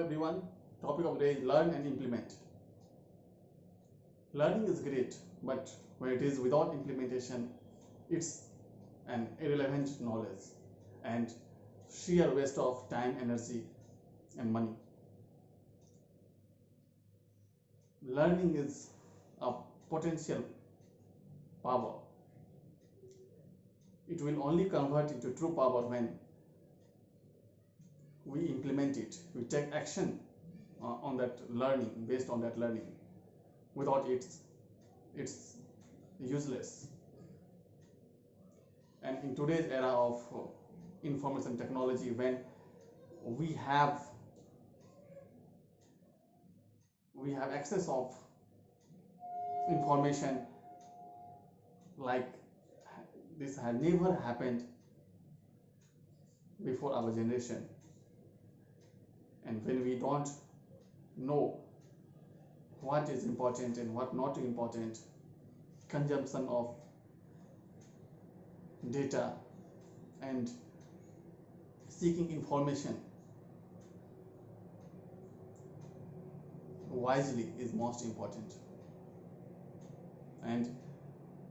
everyone. Topic of the day is learn and implement. Learning is great, but when it is without implementation, it's an irrelevant knowledge and sheer waste of time, energy, and money. Learning is a potential power. It will only convert into true power when we implement it, we take action on that learning, based on that learning. Without it, it's useless. And in today's era of information technology, when we have access of information like this has never happened before our generation, and when we don't know what is important and what not important, consumption of data and seeking information wisely is most important. And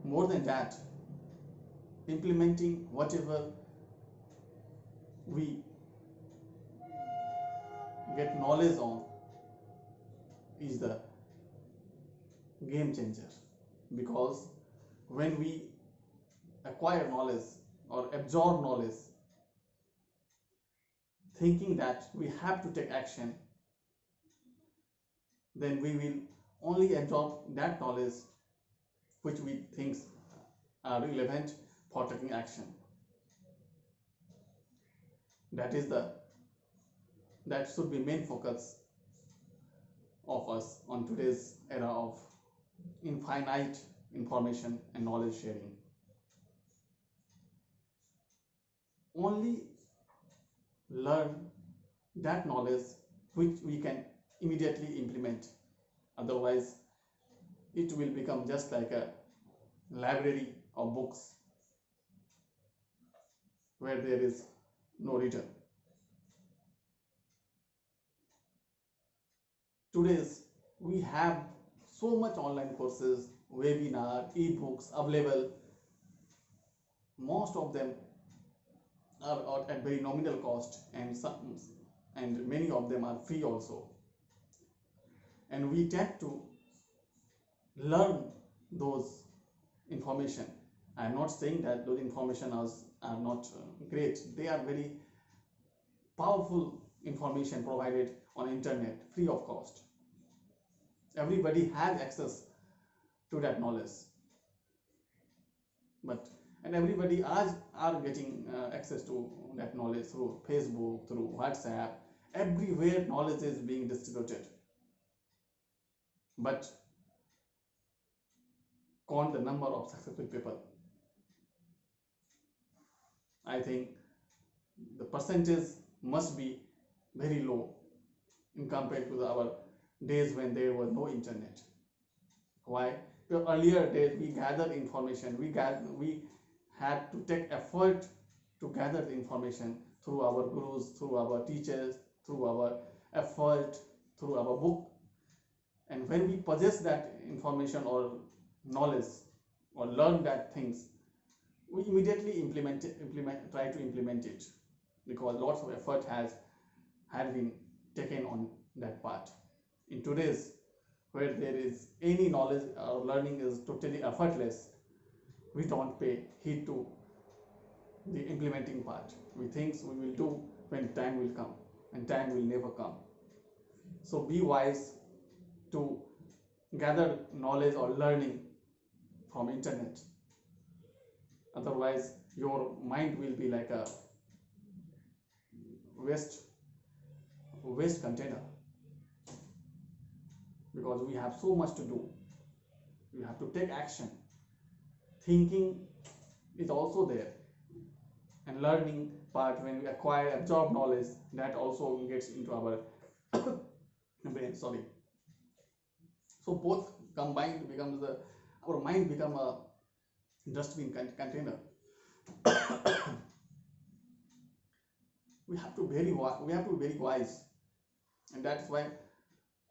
more than that, implementing whatever we get knowledge on is the game changer, because when we acquire knowledge or absorb knowledge thinking that we have to take action, then we will only absorb that knowledge which we think are relevant for taking action. That should be main focus of us on today's era of infinite information and knowledge sharing. Only learn that knowledge which we can immediately implement. Otherwise, it will become just like a library of books where there is no return. Today's we have so much online courses, webinar, ebooks available. Most of them are at very nominal cost, and many of them are free also. And we tend to learn those information. I am not saying that those information are not great. They are very powerful information provided on internet, free of cost. Everybody has access to that knowledge, and everybody are getting access to that knowledge through Facebook, through WhatsApp. Everywhere knowledge is being distributed, but count the number of successful people. I think the percentage must be very low in compared to our days when there was no internet. Why? The earlier days we gathered information, we had to take effort to gather the information through our gurus, through our teachers, through our effort, through our book. And when we possess that information or knowledge or learn that things, we immediately try to implement it, because lots of effort had been taken on that part. In today's, where there is any knowledge or learning is totally effortless, we don't pay heed to the implementing part. We think we will do when time will come, and time will never come. So be wise to gather knowledge or learning from internet. Otherwise, your mind will be like a waste container, because we have so much to do. We have to take action. Thinking is also there, and learning part, when we absorb knowledge, that also gets into our brain. Sorry. So both combined becomes our mind become a dustbin container. We have to be very wise And that's why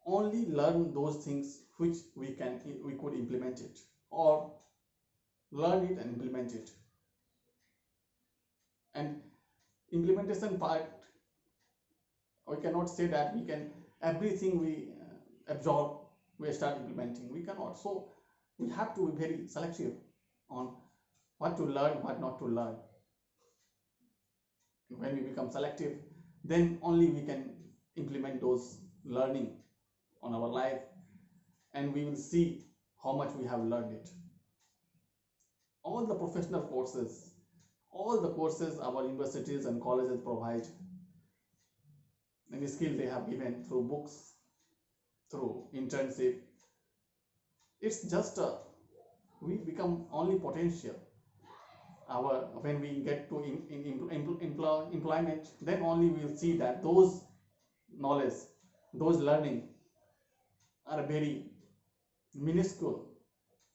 only learn those things which we could implement it, or learn it and implement it. And implementation part, we cannot say that we can everything we absorb we start implementing. We cannot. So we have to be very selective on what to learn, what not to learn. When we become selective, then only we can implement those learning on our life, and we will see how much we have learned it. All the professional courses, all the courses our universities and colleges provide, any skill they have given through books, through internship, it's just we become only potential. Our when we get to employment, then only we will see that those knowledge, those learning are very minuscule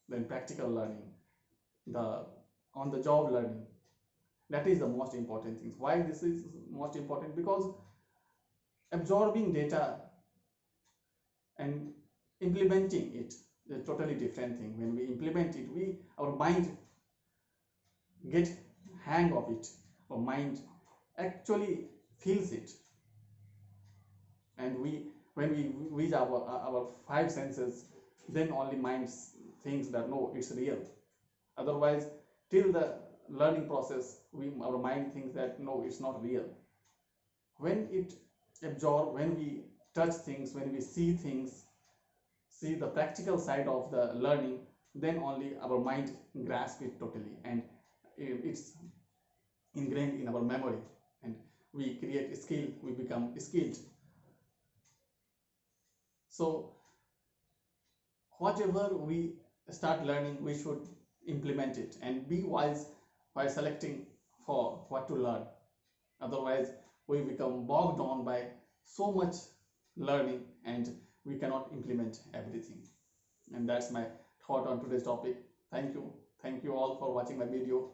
than practical learning, the on the job learning. That is the most important thing. Why this is most important? Because absorbing data and implementing it is a totally different thing. When we implement it, our mind get hang of it, our mind actually feels it, and when we reach our five senses, then only mind thinks that no, it's real. Otherwise, till the learning process, our mind thinks that no, it's not real. When it absorb, when we touch things, when we see things, see the practical side of the learning, then only our mind grasps it totally, and it's ingrained in our memory, and we create a skill, we become skilled. So whatever we start learning, we should implement it and be wise by selecting for what to learn. Otherwise, we become bogged down by so much learning and we cannot implement everything. And that's my thought on today's topic. Thank you all for watching my video.